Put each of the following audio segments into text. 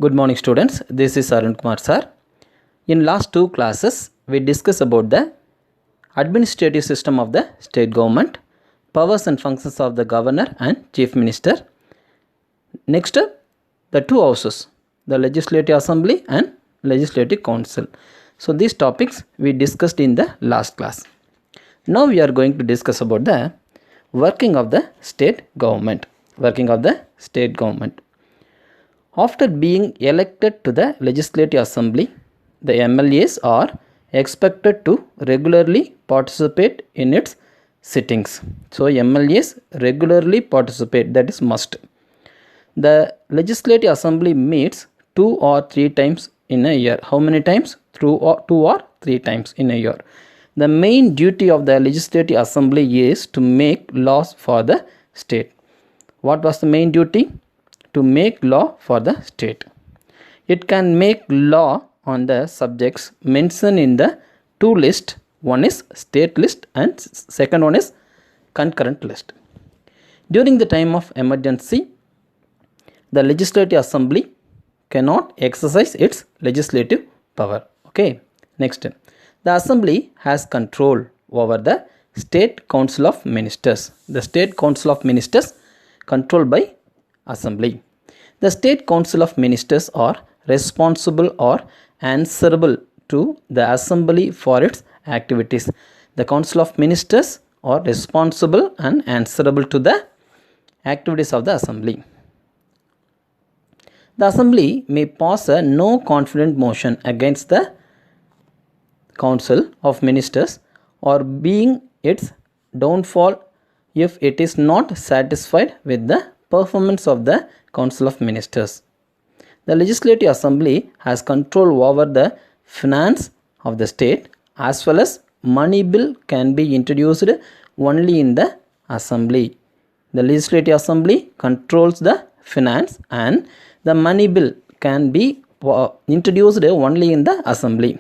Good morning students, this is Arun Kumar sir. In last two classes, we discussed about the administrative system of the state government, powers and functions of the governor and chief minister. Next, the two houses, the legislative assembly and legislative council. So these topics we discussed in the last class. Now we are going to discuss about the working of the state government. After being elected to the legislative assembly, the MLAs are expected to regularly participate in its sittings. So MLAs regularly participate, that is must. The legislative assembly meets 2 or 3 times in a year. How many times? 2 or 3 times in a year. The main duty of the legislative assembly is to make laws for the state. What was the main duty? To make law for the state. It can make law on the subjects mentioned in the two lists. One is state list and second one is concurrent list. During the time of emergency, the legislative assembly cannot exercise its legislative power. Okay. Next, the assembly has control over the state council of ministers. The state council of ministers controlled by assembly. The state council of ministers are responsible or answerable to the assembly for its activities. The council of ministers are responsible and answerable to the activities of the assembly. The assembly may pass a no confidence motion against the council of ministers or being its downfall if it is not satisfied with the performance of the council of ministers. The legislative assembly has control over the finance of the state, as well as money bill can be introduced only in the assembly. The legislative assembly controls the finance and the money bill can be introduced only in the assembly.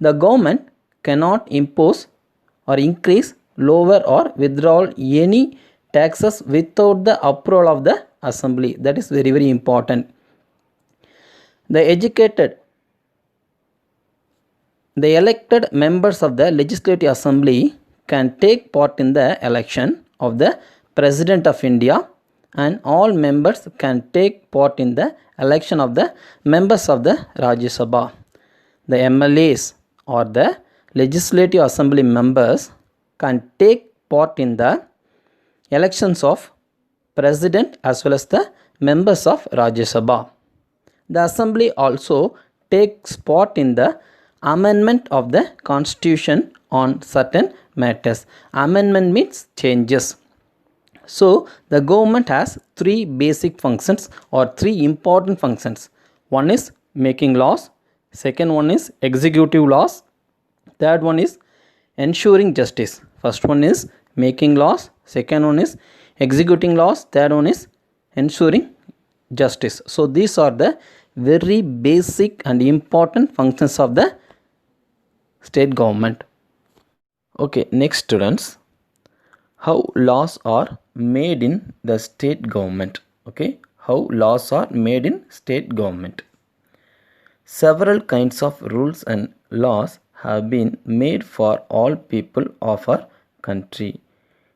The government cannot impose or increase, lower or withdraw any taxes without the approval of the assembly. That is very, very important. The elected members of the legislative assembly can take part in the election of the President of India, and all members can take part in the election of the members of the Rajya Sabha. The MLAs or the legislative assembly members can take part in the elections of President as well as the members of Rajya Sabha. The assembly also takes part in the amendment of the constitution on certain matters. Amendment means changes. So the government has 3 basic functions or 3 important functions. One is making laws, second one is executive laws, third one is ensuring justice. First one is making laws, second one is executing laws, third one is ensuring justice. So these are the very basic and important functions of the state government. Okay, next students, how laws are made in the state government. Okay, how laws are made in state government. Several kinds of rules and laws have been made for all people of our country.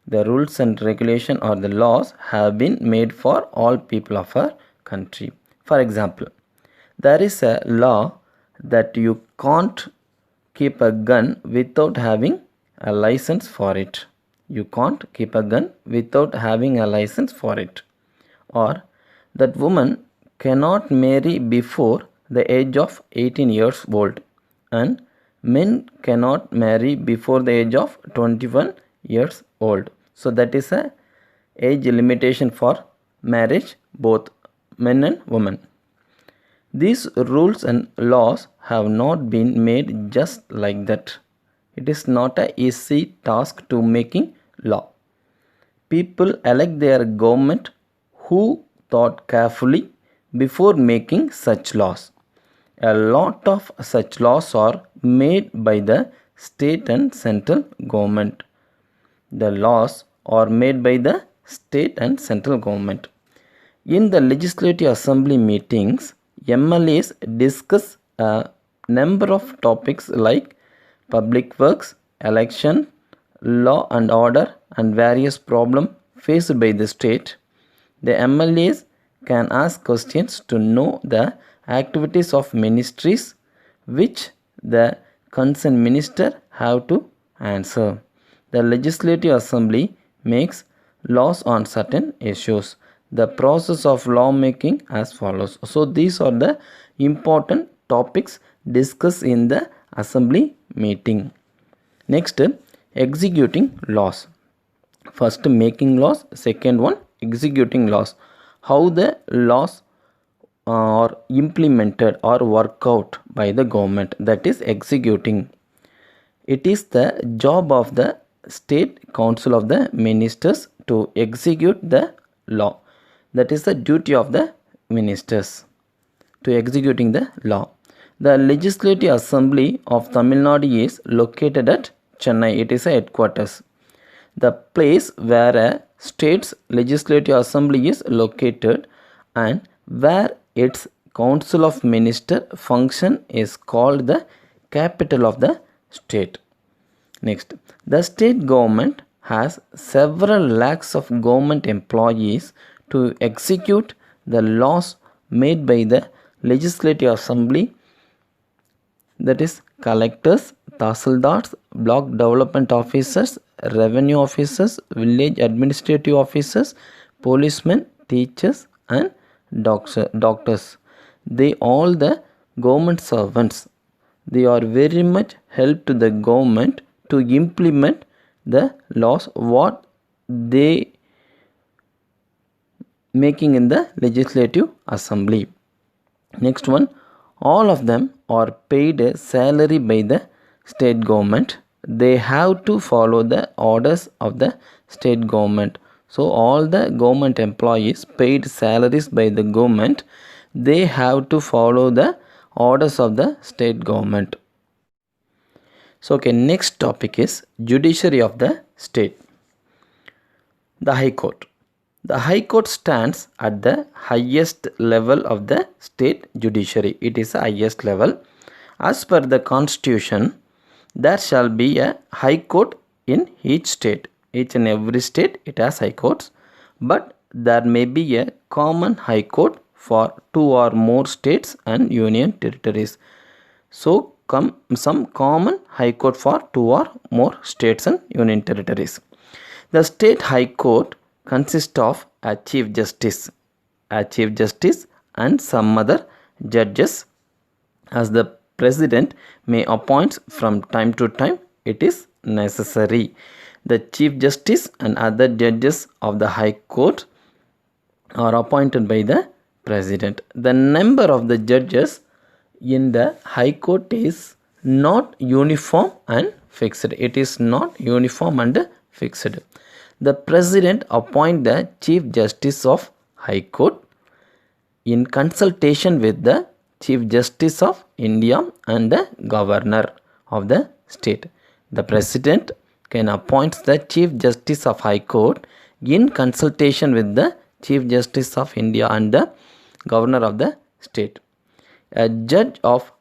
The rules and regulation or the laws have been made for all people of our country. For example, there is a law that you can't keep a gun without having a license for it. You can't keep a gun without having a license for it. Or that woman cannot marry before the age of 18 years old, and men cannot marry before the age of 21 years old. So that is a age limitation for marriage, both men and women. These rules and laws have not been made just like that. It is not an easy task to making law. People elect their government who thought carefully before making such laws. A lot of such laws are made by the state and central government. The laws are made by the state and central government. In the legislative assembly meetings, MLAs discuss a number of topics like public works, election, law and order, and various problems faced by the state. The MLAs can ask questions to know the activities of ministries which the concerned minister have to answer. The Legislative Assembly makes laws on certain issues. The process of lawmaking as follows. So these are the important topics discussed in the assembly meeting. Next, executing laws. First, making laws. Second one, executing laws. How the laws are implemented or work out by the government, that is executing. It is the job of the state council of the ministers to execute the law. That is the duty of the ministers to executing the law. The Legislative Assembly of Tamil Nadu is located at Chennai. It is a headquarters. The place where a state's legislative assembly is located and where its council of minister function is called the capital of the state. Next, the state government has several lakhs of government employees to execute the laws made by the legislative assembly, that is collectors, tahsildars, block development officers, revenue officers, village administrative officers, policemen, teachers and doctors. They all the government servants. They are very much help to the government to implement the laws what they making in the legislative assembly. Next one, all of them are paid a salary by the state government. They have to follow the orders of the state government. So all the government employees paid salaries by the government, they have to follow the orders of the state government. So okay, next topic is judiciary of the state. The High Court. The High Court stands at the highest level of the state judiciary. It is the highest level. As per the constitution, there shall be a High Court in each state. Each and every state it has High Courts. But there may be a common High Court for 2 or more states and union territories. So some common High Court for 2 or more states and union territories. The state High Court consists of a Chief Justice and some other judges, as the President may appoint from time to time it is necessary. The Chief Justice and other judges of the High Court are appointed by the President. The number of the judges in the High Court is not uniform and fixed. It is not uniform and fixed. The President appoints the Chief Justice of High Court in consultation with the Chief Justice of India and the Governor of the state. The President can appoint the Chief Justice of High Court in consultation with the Chief Justice of India and the Governor of the state. A judge of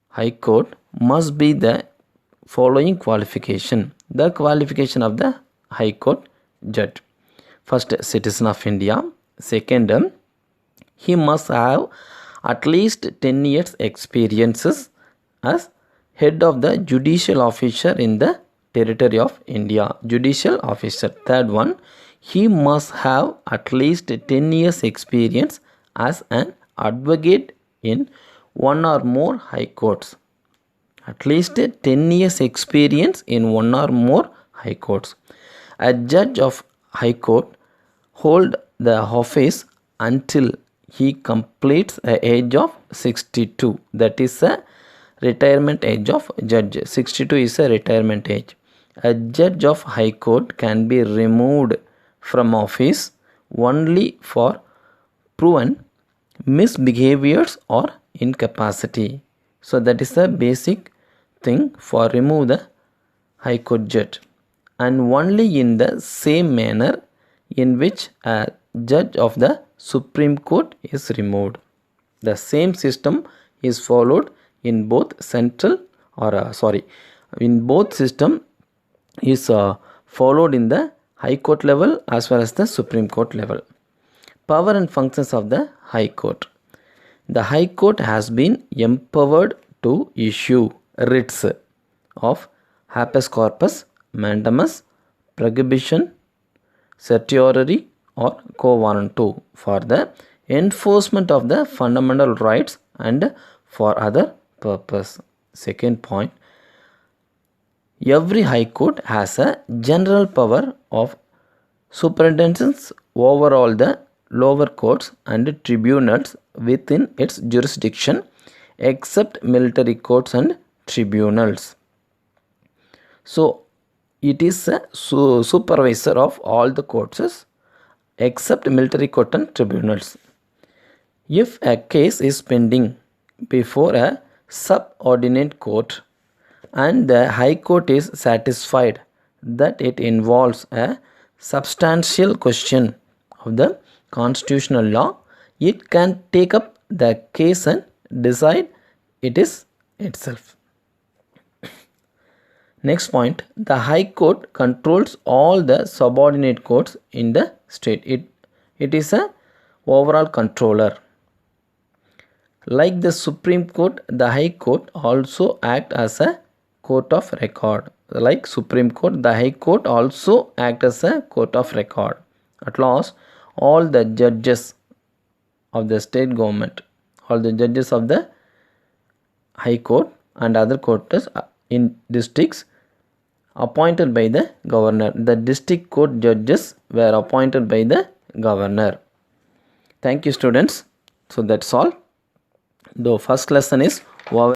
High Court must be the following qualification. The qualification of the High Court judge. First, citizen of India. Second, he must have at least 10 years experiences as head of the judicial officer in the territory of India. Judicial officer. Third one, he must have at least 10 years experience as an advocate in one or more high courts. At least 10 years experience in one or more high courts. A judge of High Court hold the office until he completes the age of 62. That is a retirement age of judge. 62 is a retirement age. A judge of High Court can be removed from office only for proven misbehaviors or incapacity. So that is the basic thing for remove the High Court judge, and only in the same manner in which a judge of the Supreme Court is removed. The same system is followed in both in both system is followed in the High Court level as well as the Supreme Court level. Power and functions of the High Court. The High Court has been empowered to issue writs of habeas corpus, mandamus, prohibition, certiorari or quo warranto for the enforcement of the fundamental rights and for other purpose. Second point, every High Court has a general power of superintendence over all the lower courts and tribunals within its jurisdiction except military courts and tribunals. So it is a supervisor of all the courts except military court and tribunals. If a case is pending before a subordinate court and the High Court is satisfied that it involves a substantial question of the constitutional law, it can take up the case and decide it is itself. Next point, the High Court controls all the subordinate courts in the state. It is a overall controller. Like the Supreme Court, the High Court also act as a court of record. Like Supreme Court, the High Court also act as a court of record. At last, all the judges of the state government, all the judges of the High Court and other courts in districts appointed by the governor. The district court judges were appointed by the governor. Thank you, students. So that's all. The first lesson is over.